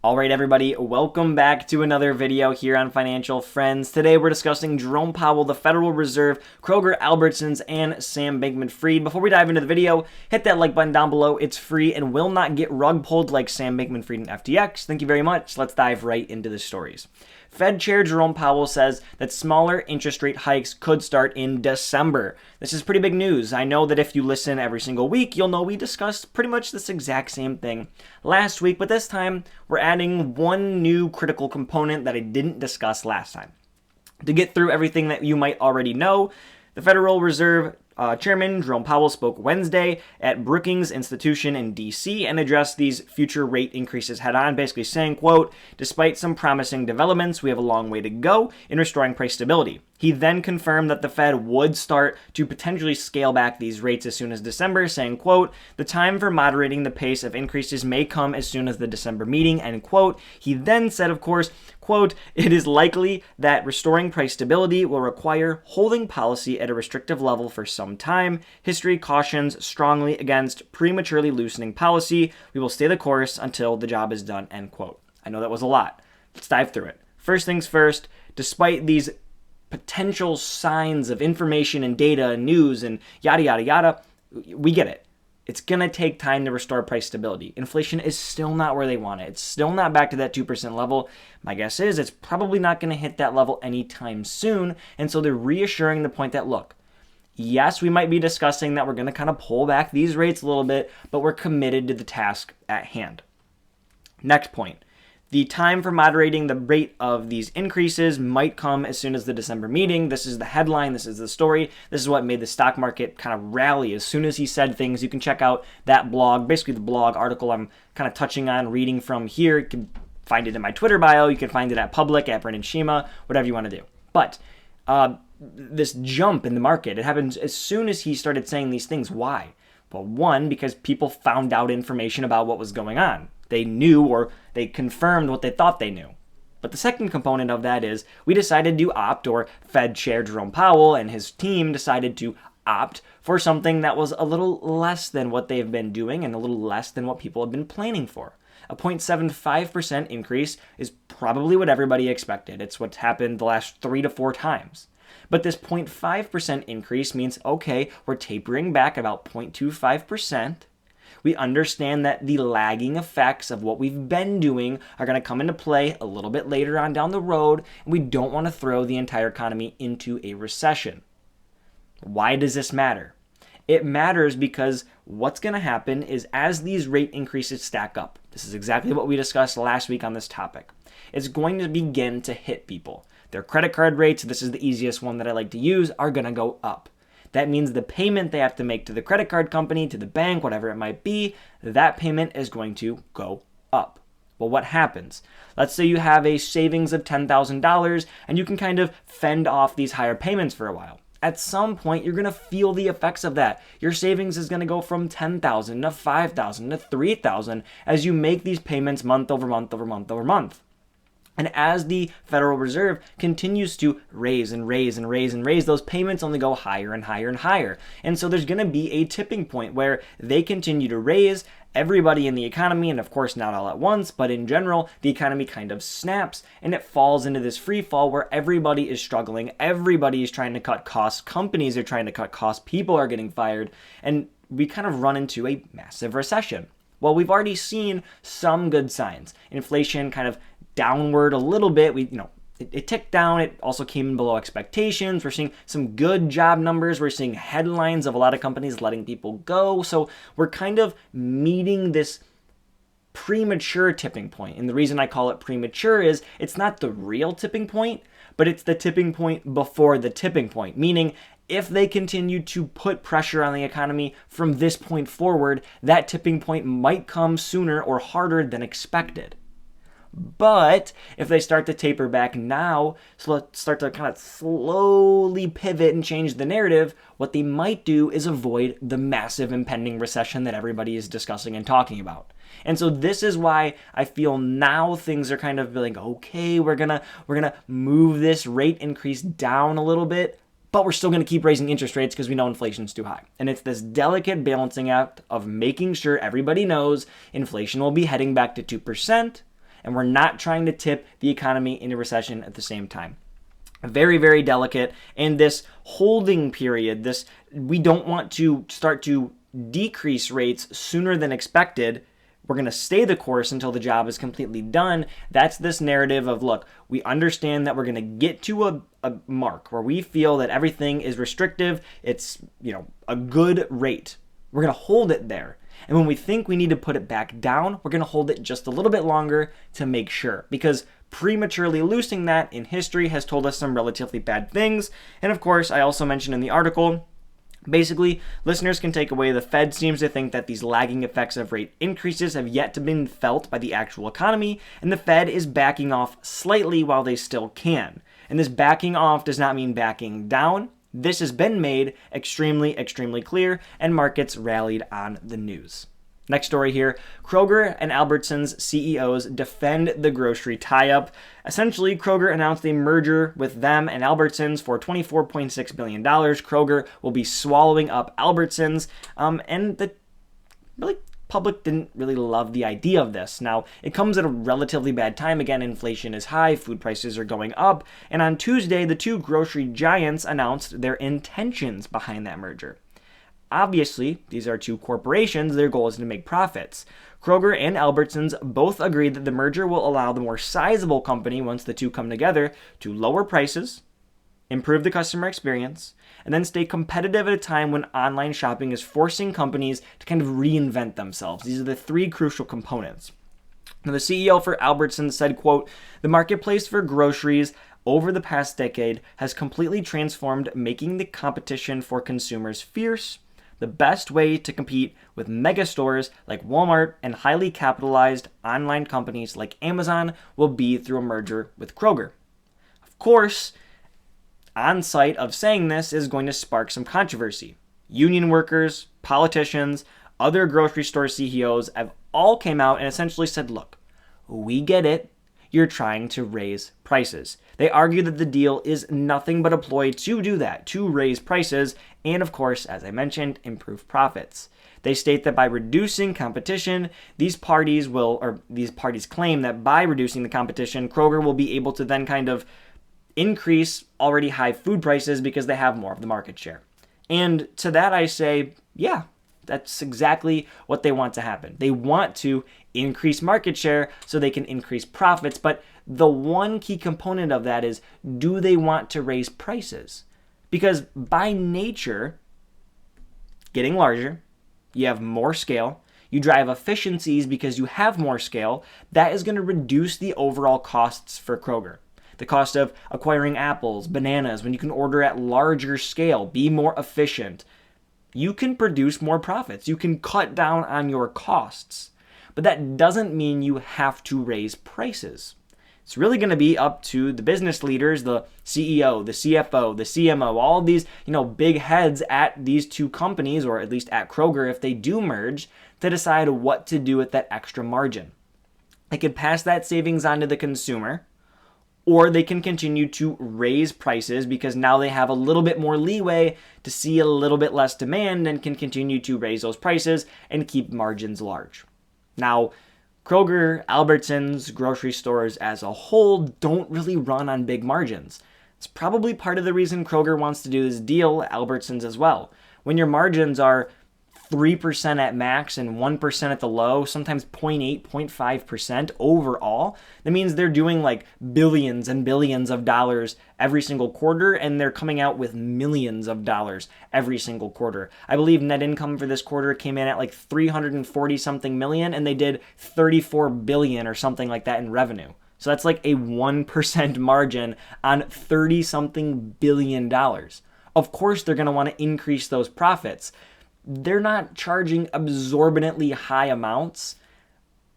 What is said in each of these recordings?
All right, everybody, welcome back to another video here on Financial Friends. Today we're discussing Jerome Powell, the Federal Reserve, Kroger Albertsons, and Sam Bankman-Fried. Before we dive into the video, hit that like button down below. It's free and will not get rug pulled like Sam Bankman-Fried and FTX. Thank you very much. Let's dive right into the stories. Fed Chair Jerome Powell says that smaller interest rate hikes could start in December. This is pretty big news. I know that if you listen every single week, you'll know we discussed pretty much this exact same thing last week, but this time we're adding one new critical component that I didn't discuss last time. To get through everything that you might already know, the Federal Reserve Chairman Jerome Powell spoke Wednesday at Brookings Institution in D.C. and addressed these future rate increases head-on, basically saying, quote, "Despite some promising developments, we have a long way to go in restoring price stability." He then confirmed that the Fed would start to potentially scale back these rates as soon as December, saying, quote, "The time for moderating the pace of increases may come as soon as the December meeting," end quote. He then said, of course, quote, "It is likely that restoring price stability will require holding policy at a restrictive level for some time. History cautions strongly against prematurely loosening policy. We will stay the course until the job is done," end quote. I know that was a lot. Let's dive through it. First things first, despite these potential signs of information and data and news and yada, yada, yada, we get it. It's going to take time to restore price stability. Inflation is still not where they want it. It's still not back to that 2% level. My guess is it's probably not going to hit that level anytime soon. And so they're reassuring the point that, look, yes, we might be discussing that we're going to kind of pull back these rates a little bit, but we're committed to the task at hand. Next point. The time for moderating the rate of these increases might come as soon as the December meeting. This is the headline. This is the story. This is what made the stock market kind of rally as soon as he said things. You can check out that blog, basically the blog article I'm kind of touching on, reading from here. You can find it in my Twitter bio. You can find it at Public, at Brendan Shima, whatever you want to do. But this jump in the market, it happens as soon as he started saying these things. Why? Well, one, because people found out information about what was going on. They knew, or they confirmed what they thought they knew. But the second component of that is we decided to opt, or Fed Chair Jerome Powell and his team decided to opt for something that was a little less than what they've been doing and a little less than what people have been planning for. A 0.75% increase is probably what everybody expected. It's what's happened the last 3 to 4 times. But this 0.5% increase means, okay, we're tapering back about 0.25%. We understand that the lagging effects of what we've been doing are going to come into play a little bit later on down the road, and we don't want to throw the entire economy into a recession. Why does this matter? It matters because what's going to happen is as these rate increases stack up, this is exactly what we discussed last week on this topic, it's going to begin to hit people. Their credit card rates, this is the easiest one that I like to use, are going to go up. That means the payment they have to make to the credit card company, to the bank, whatever it might be, that payment is going to go up. Well, what happens? Let's say you have a savings of $10,000 and you can kind of fend off these higher payments for a while. At some point, you're going to feel the effects of that. Your savings is going to go from $10,000 to $5,000 to $3,000 as you make these payments month over month over month over month. And as the Federal Reserve continues to raise and raise and raise and raise, those payments only go higher and higher and higher. And so there's going to be a tipping point where they continue to raise, everybody in the economy, and of course not all at once, but in general, the economy kind of snaps and it falls into this free fall where everybody is struggling, everybody is trying to cut costs, companies are trying to cut costs, people are getting fired, and we kind of run into a massive recession. Well, we've already seen some good signs. Inflation kind of downward a little bit. It ticked down. It also came in below expectations. We're seeing some good job numbers. We're seeing headlines of a lot of companies letting people go. So we're kind of meeting this premature tipping point. And the reason I call it premature is it's not the real tipping point, but it's the tipping point before the tipping point. Meaning, if they continue to put pressure on the economy from this point forward, that tipping point might come sooner or harder than expected. But if they start to taper back now, so let's start to kind of slowly pivot and change the narrative, what they might do is avoid the massive impending recession that everybody is discussing and talking about. And so this is why I feel now things are kind of like, okay, we're gonna move this rate increase down a little bit, but we're still going to keep raising interest rates because we know inflation's too high. And it's this delicate balancing act of making sure everybody knows inflation will be heading back to 2%, and we're not trying to tip the economy into recession at the same time. Very, very delicate. And this holding period, we don't want to start to decrease rates sooner than expected. We're going to stay the course until the job is completely done. That's this narrative of, look, we understand that we're going to get to a mark where we feel that everything is restrictive. It's, a good rate. We're going to hold it there. And when we think we need to put it back down, we're going to hold it just a little bit longer to make sure. Because prematurely loosening that in history has told us some relatively bad things. And of course, I also mentioned in the article, basically, listeners can take away the Fed seems to think that these lagging effects of rate increases have yet to be felt by the actual economy, and the Fed is backing off slightly while they still can. And this backing off does not mean backing down. This has been made extremely, extremely clear, and markets rallied on the news. Next story here, Kroger and Albertsons CEOs defend the grocery tie-up. Essentially, Kroger announced a merger with them and Albertsons for $24.6 billion. Kroger will be swallowing up Albertsons, and the public didn't really love the idea of this. Now, it comes at a relatively bad time. Again, inflation is high, food prices are going up, and on Tuesday, the two grocery giants announced their intentions behind that merger. Obviously, these are two corporations. Their goal is to make profits. Kroger and Albertsons both agreed that the merger will allow the more sizable company, once the two come together, to lower prices, improve the customer experience, and then stay competitive at a time when online shopping is forcing companies to kind of reinvent themselves. These are the three crucial components. Now, the CEO for Albertsons said, quote, "The marketplace for groceries over the past decade has completely transformed, making the competition for consumers fierce. The best way to compete with mega stores like Walmart and highly capitalized online companies like Amazon will be through a merger with Kroger." Of course, on sight of saying this is going to spark some controversy. Union workers, politicians, other grocery store CEOs have all came out and essentially said, look, we get it. You're trying to raise prices. They argue that the deal is nothing but a ploy to do that, to raise prices, and of course, as I mentioned, improve profits. They state that by reducing competition, these parties claim that by reducing the competition, Kroger will be able to then kind of increase already high food prices because they have more of the market share. And to that I say, yeah, that's exactly what they want to happen. They want to increase market share so they can increase profits. But the one key component of that is, do they want to raise prices? Because by nature, getting larger, you have more scale, you drive efficiencies because you have more scale, that is going to reduce the overall costs for Kroger. The cost of acquiring apples, bananas, when you can order at larger scale, be more efficient. You can produce more profits. You can cut down on your costs. But that doesn't mean you have to raise prices. It's really going to be up to the business leaders, the CEO, the CFO, the CMO, all of these, big heads at these two companies, or at least at Kroger if they do merge, to decide what to do with that extra margin. They could pass that savings on to the consumer, or they can continue to raise prices because now they have a little bit more leeway to see a little bit less demand and can continue to raise those prices and keep margins large. Now, Kroger, Albertsons, grocery stores as a whole don't really run on big margins. It's probably part of the reason Kroger wants to do this deal, Albertsons as well. When your margins are 3% at max and 1% at the low, sometimes 0.8, 0.5% overall, that means they're doing like billions and billions of dollars every single quarter, and they're coming out with millions of dollars every single quarter. I believe net income for this quarter came in at like 340 something million, and they did 34 billion or something like that in revenue. So that's like a 1% margin on 30 something billion dollars. Of course, they're going to want to increase those profits. They're not charging exorbitantly high amounts.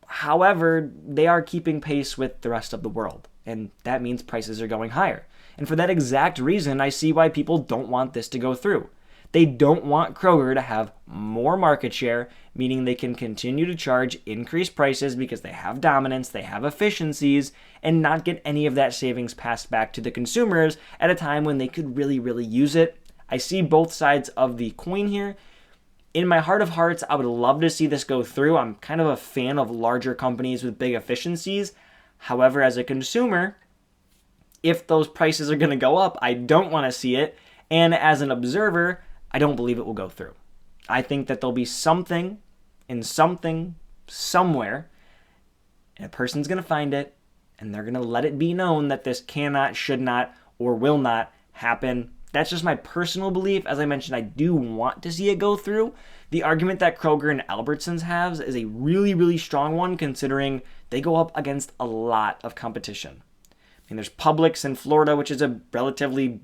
However, they are keeping pace with the rest of the world, and that means prices are going higher. And for that exact reason, I see why people don't want this to go through. They don't want Kroger to have more market share, meaning they can continue to charge increased prices because they have dominance, they have efficiencies, and not get any of that savings passed back to the consumers at a time when they could really, really use it. I see both sides of the coin here. In my heart of hearts, I would love to see this go through. I'm kind of a fan of larger companies with big efficiencies. However, as a consumer, if those prices are going to go up, I don't want to see it. And as an observer, I don't believe it will go through. I think that there'll be something in something somewhere, and a person's going to find it, and they're going to let it be known that this cannot, should not, or will not happen. That's just my personal belief. As I mentioned, I do want to see it go through. The argument that Kroger and Albertsons has is a really, really strong one, considering they go up against a lot of competition. I mean, there's Publix in Florida, which is a relatively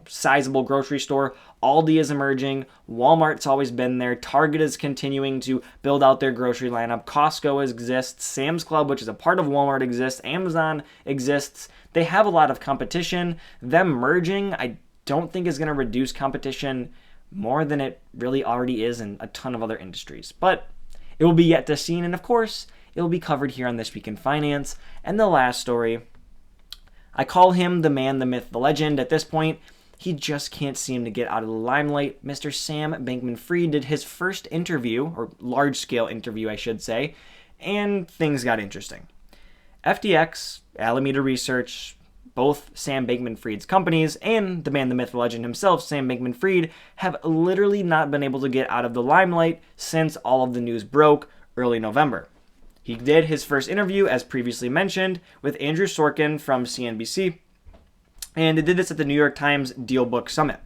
sizable grocery store. Aldi is emerging. Walmart's always been there. Target is continuing to build out their grocery lineup. Costco exists. Sam's Club, which is a part of Walmart, exists. Amazon exists. They have a lot of competition. Them merging, I don't think is going to reduce competition more than it really already is in a ton of other industries. But it will be yet to seen, and of course, it will be covered here on This Week in Finance. And the last story, I call him the man, the myth, the legend. At this point, he just can't seem to get out of the limelight. Mr. Sam Bankman-Fried did his first interview, or large-scale interview, I should say, and things got interesting. FTX, Alameda Research, both Sam Bankman-Fried's companies, and the man, the myth, the legend himself, Sam Bankman-Fried, have literally not been able to get out of the limelight since all of the news broke early November. He did his first interview, as previously mentioned, with Andrew Sorkin from CNBC, and did this at the New York Times Deal Book Summit.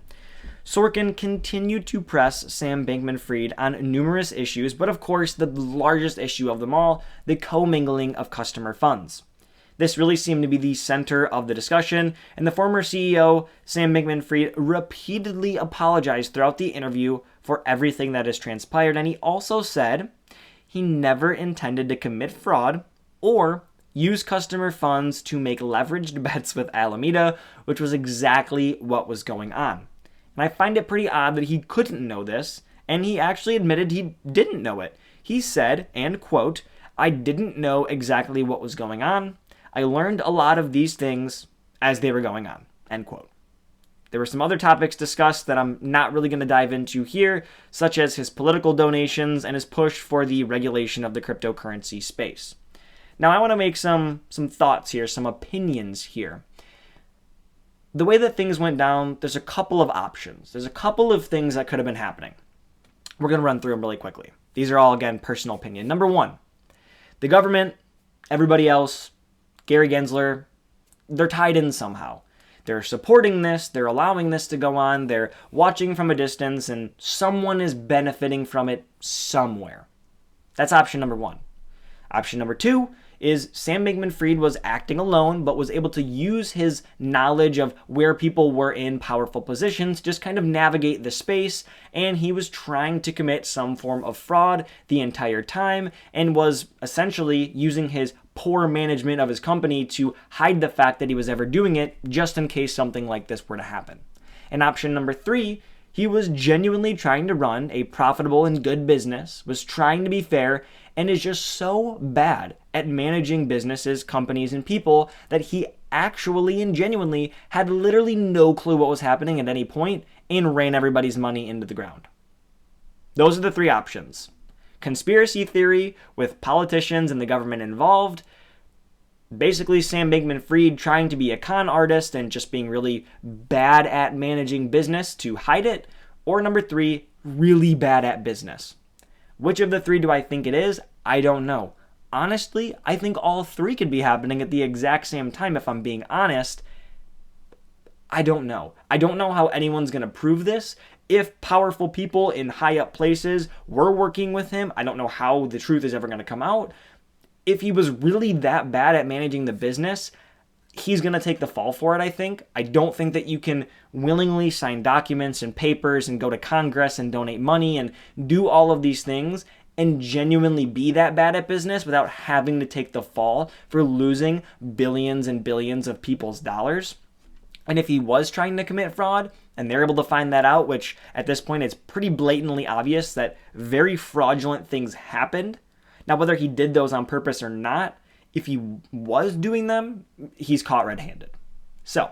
Sorkin continued to press Sam Bankman-Fried on numerous issues, but of course the largest issue of them all, the commingling of customer funds. This really seemed to be the center of the discussion, and the former CEO, Sam Bankman-Fried, repeatedly apologized throughout the interview for everything that has transpired, and he also said he never intended to commit fraud or use customer funds to make leveraged bets with Alameda, which was exactly what was going on. And I find it pretty odd that he couldn't know this, and he actually admitted he didn't know it. He said, and quote, "I didn't know exactly what was going on. I learned a lot of these things as they were going on," end quote. There were some other topics discussed that I'm not really going to dive into here, such as his political donations and his push for the regulation of the cryptocurrency space. Now, I want to make some thoughts here, some opinions here. The way that things went down, there's a couple of options. There's a couple of things that could have been happening. We're going to run through them really quickly. These are all, again, personal opinion. Number one, the government, everybody else, Gary Gensler, they're tied in somehow. They're supporting this, they're allowing this to go on, they're watching from a distance, and someone is benefiting from it somewhere. That's option number one. Option number two is Sam Bankman-Fried was acting alone, but was able to use his knowledge of where people were in powerful positions, just kind of navigate the space, and he was trying to commit some form of fraud the entire time, and was essentially using his poor management of his company to hide the fact that he was ever doing it, just in case something like this were to happen. And option number three, he was genuinely trying to run a profitable and good business, was trying to be fair, and is just so bad at managing businesses, companies, and people that he actually and genuinely had literally no clue what was happening at any point and ran everybody's money into the ground. Those are the three options. Conspiracy theory with politicians and the government involved. Basically, Sam Bankman-Fried trying to be a con artist and just being really bad at managing business to hide it. Or number three, really bad at business. Which of the three do I think it is? I don't know. Honestly, I think all three could be happening at the exact same time, if I'm being honest. I don't know. I don't know how anyone's going to prove this. If powerful people in high up places were working with him, I don't know how the truth is ever going to come out. If he was really that bad at managing the business, he's going to take the fall for it, I think. I don't think that you can willingly sign documents and papers and go to Congress and donate money and do all of these things and genuinely be that bad at business without having to take the fall for losing billions and billions of people's dollars. And if he was trying to commit fraud and they're able to find that out, which at this point it's pretty blatantly obvious that very fraudulent things happened. Now, whether he did those on purpose or not, if he was doing them, he's caught red-handed. So,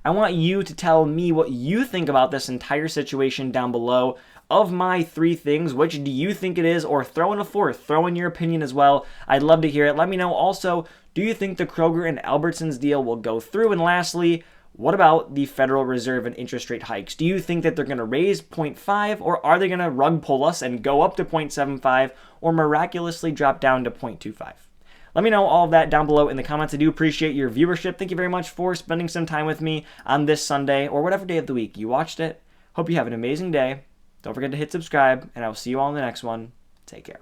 I want you to tell me what you think about this entire situation down below. Of my three things, which do you think it is? Or throw in a fourth. Throw in your opinion as well. I'd love to hear it. Let me know also, Do you think the Kroger and Albertsons deal will go through? And lastly, what about the Federal Reserve and interest rate hikes? Do you think that they're going to raise 0.5, or are they going to rug pull us and go up to 0.75 or miraculously drop down to 0.25? Let me know all of that down below in the comments. I do appreciate your viewership. Thank you very much for spending some time with me on this Sunday or whatever day of the week you watched it. Hope you have an amazing day. Don't forget to hit subscribe, and I will see you all in the next one. Take care.